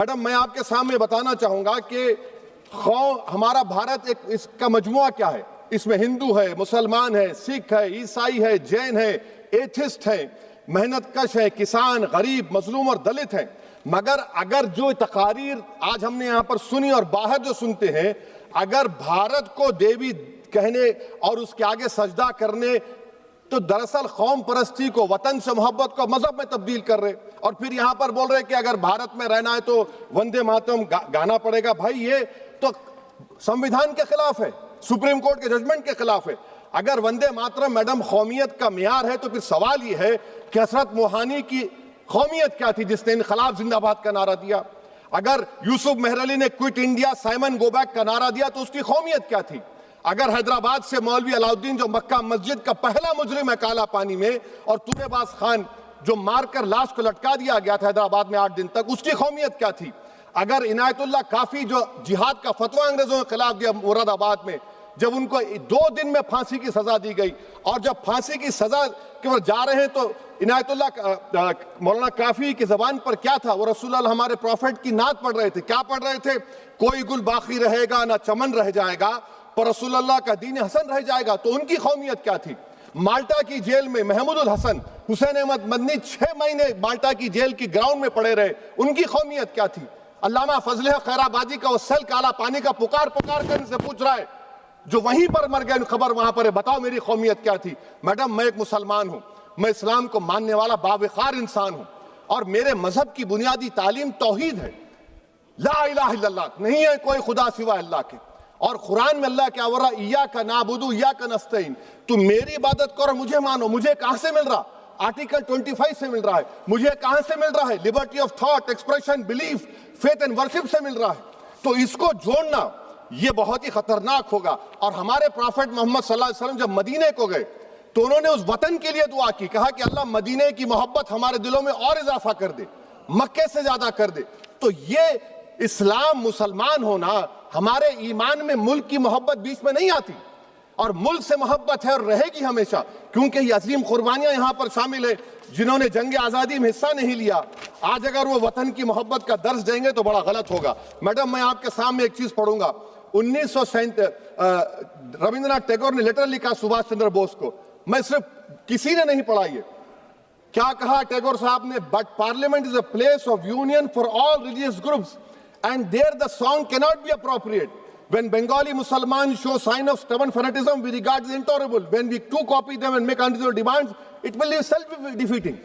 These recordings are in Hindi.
मैडम, मैं आपके सामने बताना चाहूंगा कि हमारा भारत एक इसका मजमुआ क्या है। इसमें हिंदू है, मुसलमान है, सिख है, ईसाई है, जैन है, एथिस्ट है, मेहनतकश है, किसान, गरीब, मजलूम और दलित है। मगर अगर जो तकारीर आज हमने यहाँ पर सुनी और बाहर जो सुनते हैं, अगर भारत को देवी कहने और उसके आगे सजदा करने, तो दरअसल कौम परस्ती को, वतन से मोहब्बत को मजहब में तब्दील कर रहे और फिर यहां पर बोल रहे कि अगर भारत में रहना है तो वंदे मातरम गाना पड़ेगा। भाई, ये तो संविधान के खिलाफ है, सुप्रीम कोर्ट के जजमेंट के खिलाफ है। अगर वंदे मातरम मैडम कौमियत का मियार है तो फिर सवाल ये है कि हजरत मोहानी की कौमियत क्या थी जिसने इनकलाब जिंदाबाद का नारा दिया? अगर यूसुफ मेहरली ने quit India Simon go back का नारा दिया तो उसकी कौमियत क्या थी? अगर हैदराबाद से मौलवी अलाउद्दीन जो मक्का मस्जिद का पहला मुजरिम है काला पानी में, और तूबेबाज खान जो मारकर लाश को लटका दिया गया था हैदराबाद में 8 दिन तक, उसकी कौमियत क्या थी? अगर इनायतुल्लाह काफी जो जिहाद का फतवा अंग्रेजों के खिलाफ दिया मुरादाबाद में, जब उनको 2 दिन में फांसी की सजा दी गई और जब फांसी की सजा के वो जा रहे हैं तो इनायतुल्लाह मौलाना काफी की जबान पर क्या था? वो रसूलुल्लाह हमारे प्रॉफिट की नात पढ़ रहे थे। क्या पढ़ रहे थे? कोई गुल बाकी रहेगा ना चमन रह जाएगा, पर रसूलुल्लाह का दीन हसन रह जाएगा। तो उनकी कौमियत क्या थी? माल्टा की जेल में महमूदुल हसन, हुसैन अहमद मदनी 6 महीने माल्टा की जेल की ग्राउंड में पड़े रहे, उनकी कौमियत क्या थी? अल्लामा फजले खैराबादी का वो सेल काला पानी का पुकार कर से पूछ रहा है जो वहीं पर मर गए, खबर वहां पर है, बताओ मेरी कौमियत क्या थी? मैडम, मैं एक मुसलमान हूं, मैं इस्लाम को मानने वाला बावकार इंसान हूं और मेरे मजहब की बुनियादी तालीम तौहीद है, ला इलाहा इल्लल्लाह, नहीं है कोई खुदा सिवा अल्लाह के। और कुरान में अल्लाह क्या बोल रहा? इय्याका नाबुदु इय्याका नस्तईन, तुम मेरी इबादत करो, मुझे मानो। मुझे कहां से मिल रहा? आर्टिकल 25 से मिल रहा है। मुझे कहां से मिल रहा है? Liberty of thought, expression, belief, faith and worship से मिल रहा है। तो इसको जोड़ना ये बहुत ही खतरनाक होगा। और हमारे प्रॉफेट मोहम्मद सल्लल्लाहु अलैहि वसल्लम जब मदीने को गए तो उन्होंने उस वतन के लिए दुआ की, कहा कि अल्लाह मदीने की मोहब्बत हमारे दिलों में और इजाफा कर दे, मक्के से ज्यादा कर दे। तो ये इस्लाम, मुसलमान होना, हमारे ईमान में मुल्क की मोहब्बत बीच में नहीं आती और मुल्क से मोहब्बत है और रहेगी हमेशा, क्योंकि ये अजीम कुर्बानियां यहां पर शामिल है जिन्होंने जंग आजादी में हिस्सा नहीं लिया। आज अगर वो वतन की मोहब्बत का दर्ज देंगे तो बड़ा गलत होगा। मैडम, मैं आपके सामने एक चीज पढ़ूंगा। 1937 रविंद्रनाथ टैगोर ने लेटर लिखा सुभाष चंद्र बोस को। मैं सिर्फ किसी ने नहीं पढ़ा, ये क्या कहा टैगोर साहब ने? But parliament is a place of union for all religious groups and there the song cannot be appropriate. When Bengali Muslims show sign of stubborn fanatism, we regard it intolerable. When we too copy them and make unreasonable demands, it will be self-defeating.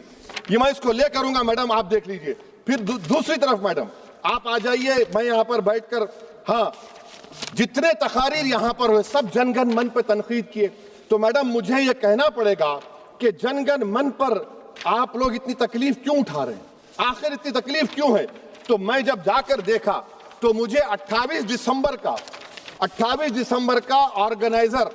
ये मैं इसको ले करूंगा मैडम, आप देख लीजिए। फिर दूसरी तरफ मैडम आप आ जाइए, मैं यहाँ पर बैठकर, हाँ, जितने तकारीर यहाँ पर हुए सब जनगण मन पर तनकीद किए। तो मैडम मुझे ये कहना पड़ेगा कि जनगण मन पर आप लोग इतनी तकलीफ क्यों उठा रहे हैं? आखिर इतनी तकलीफ क्यों है? तो मैं जब जाकर देखा तो मुझे 28 दिसंबर का ऑर्गेनाइजर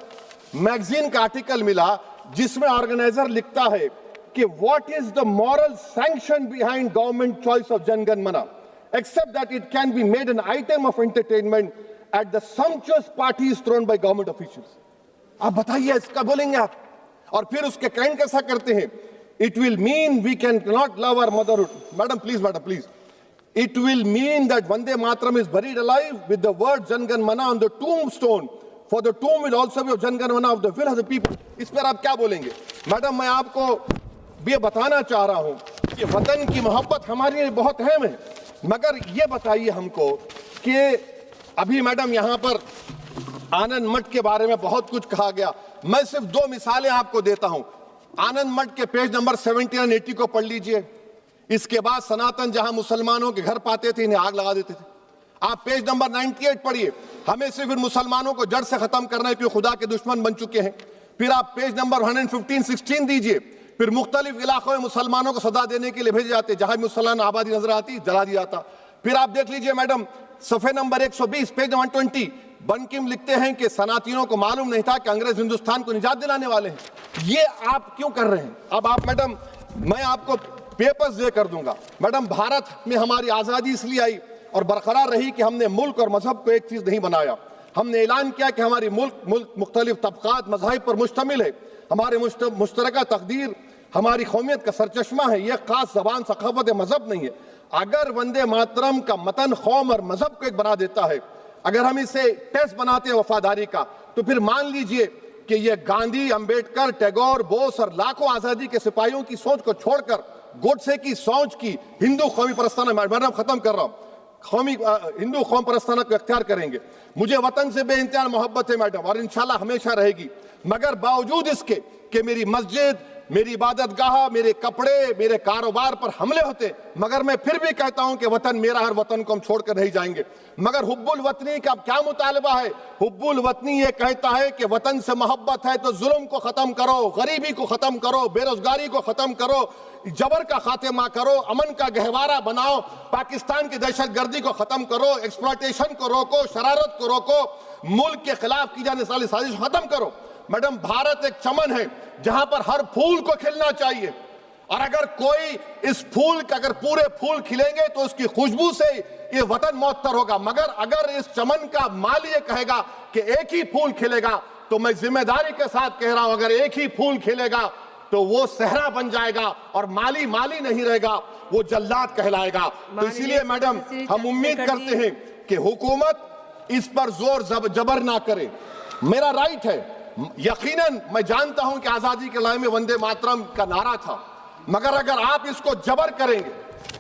मैगजीन का आर्टिकल मिला जिसमें ऑर्गेनाइजर लिखता है कि what is the moral sanction behind government choice of Jana Gana Mana except that it can be made an item of entertainment at the sumptuous parties thrown by government officials. आप बताइए, इसका बोलेंगे आप? और फिर उसके काइंड कैसा करते हैं? It will mean we can not love our motherhood. Madam please, it will mean that Vande Mataram is buried alive with the word Jangan Mana on the tombstone, for the tomb will also be of Jangan Mana of the will of the people. इस पर आप क्या बोलेंगे? मैडम, मैं आपको ये बताना चाह रहा हूं कि वतन की मोहब्बत हमारे लिए बहुत अहम है, मगर ये बताइए हमको कि अभी मैडम यहाँ पर आनंद मठ के बारे में बहुत कुछ कहा गया। मैं सिर्फ 2 मिसालें आपको देता हूं। आनंद मठ के पेज नंबर 70 और 80 को पढ़ लीजिए। इसके बाद सनातन जहां मुसलमानों के घर पाते थे, इन्हें आग लगा देते थे। आप पेज नंबर 98 पढ़िए। हमें सिर्फ इन मुसलमानों को जड़ से खत्म करना है क्योंकि खुदा के दुश्मन बन चुके हैं। फिर आप पेज नंबर 115-16 दीजिए। फिर मुख्तलिफ इलाकों में मुसलमानों को सदा देने के लिए भेजे जाते, जहां भी मुसलमान आबादी नजर आती जला दिया जाता। फिर आप देख लीजिए मैडम, सफे नंबर 120 पेज 120 बंकिम लिखते हैं कि सनातियों को मालूम नहीं था कि अंग्रेज हिंदुस्तान को निजात दिलाने वाले हैं। ये आप क्यों कर रहे हैं? अब आप मैडम, मैं आपको पेपर्स दे कर दूंगा। मैडम, भारत में हमारी आजादी इसलिए आई और बरकरार रही कि हमने मुल्क और मजहब को एक चीज नहीं बनाया। हमने ऐलान किया कि हमारी मुल्क मुख्तलिफ तबकात मज़ाहिब पर मुश्तमिल है। हमारे मुश्तरका तकदीर हमारी कौमियत का सरचश्मा है। यह खास जबान, सकाफत, मजहब नहीं है। अगर वंदे मातरम का मतन कौम और मजहब को एक बना देता है, अगर हम इसे टेस्ट बनाते हैं वफादारी का, तो फिर मान लीजिए कि ये गांधी, अंबेडकर, टैगोर, बोस और लाखों आजादी के सिपाहियों की सोच को छोड़कर गोडसे की सोच की हिंदू कौमी परस्ताना, मैडम खत्म कर रहा हूं, कौमी हिंदू कौम परस्ताना को इख्तियार करेंगे। मुझे वतन से बेइंतहा मोहब्बत है मैडम, और इंशाल्लाह हमेशा रहेगी, मगर बावजूद इसके कि मेरी मस्जिद, मेरी इबादत गाह, मेरे कपड़े, मेरे कारोबार पर हमले होते, मगर मैं फिर भी कहता हूं कि वतन मेरा, हर वतन को हम छोड़कर नहीं जाएंगे। मगर हुब्बुल वतनी का क्या मुतालबा है? हुब्बुल वतनी ये कहता है कि वतन से मोहब्बत है तो जुल्म को खत्म करो, गरीबी को खत्म करो, बेरोजगारी को खत्म करो, जबर का खात्मा करो, अमन का गहवारा बनाओ, पाकिस्तान की दहशतगर्दी को खत्म करो, एक्सप्लॉयटेशन को रोको, शरारत को रोको, मुल्क के खिलाफ की जाने वाली साजिश खत्म करो। मैडम, भारत एक चमन है जहां पर हर फूल को खिलना चाहिए, और अगर कोई इस फूल का, अगर पूरे फूल खिलेंगे तो उसकी खुशबू से ये वतन मौतर होगा, मगर अगर इस चमन का माली ये कहेगा कि एक ही फूल खिलेगा, तो मैं जिम्मेदारी के साथ कह रहा हूं, अगर एक ही फूल खिलेगा तो वो सहरा बन जाएगा और माली माली नहीं रहेगा, वो जल्लाद कहलाएगा। तो इसीलिए मैडम, हम उम्मीद करते हैं कि हुकूमत इस पर जोर जबर ना करे। मेरा राइट है, यकीनन मैं जानता हूं कि आजादी के लड़ाई में वंदे मातरम का नारा था, मगर अगर आप इसको जबर करेंगे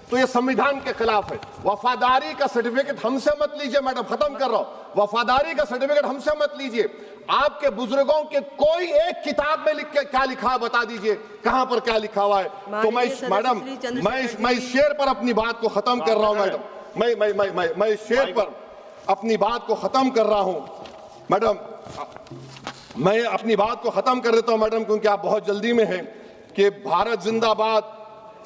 तो ये संविधान के खिलाफ है। वफादारी का सर्टिफिकेट हमसे मत लीजिए मैडम, खत्म कर रहा हूं, वफादारी का सर्टिफिकेट हमसे मत लीजिए। आपके बुजुर्गों के कोई एक किताब में लिख के क्या लिखा बता दीजिए, कहां पर क्या लिखा हुआ है। तो मैं मैडम, मैं इस शेर पर अपनी बात को खत्म कर रहा हूं मैडम, मैं इस शेर पर अपनी बात को खत्म कर रहा हूं मैडम, मैं अपनी बात को खत्म कर देता हूं मैडम, क्योंकि आप बहुत जल्दी में हैं। कि भारत जिंदाबाद,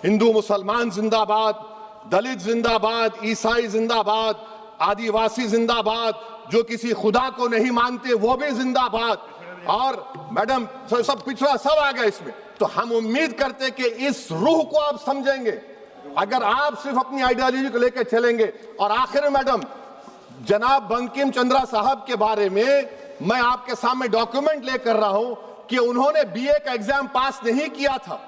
हिंदू मुसलमान जिंदाबाद, दलित जिंदाबाद, ईसाई जिंदाबाद, आदिवासी जिंदाबाद, जो किसी खुदा को नहीं मानते वो भी जिंदाबाद, और मैडम सब पिछड़ा सब आ गया इसमें। तो हम उम्मीद करते कि इस रूह को आप समझेंगे, अगर आप सिर्फ अपनी आइडियोलॉजी को लेकर चलेंगे। और आखिर में मैडम, जनाब बंकिम चंद्रा साहब के बारे में मैं आपके सामने डॉक्यूमेंट लेकर रहा हूं कि उन्होंने बीए का एग्जाम पास नहीं किया था,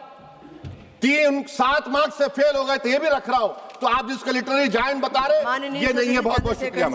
7 मार्क्स से फेल हो गए थे, ये भी रख रहा हूं। तो आप जिसको लिटरेरी जायंट बता रहे, ये नहीं है। बहुत बहुत शुक्रिया।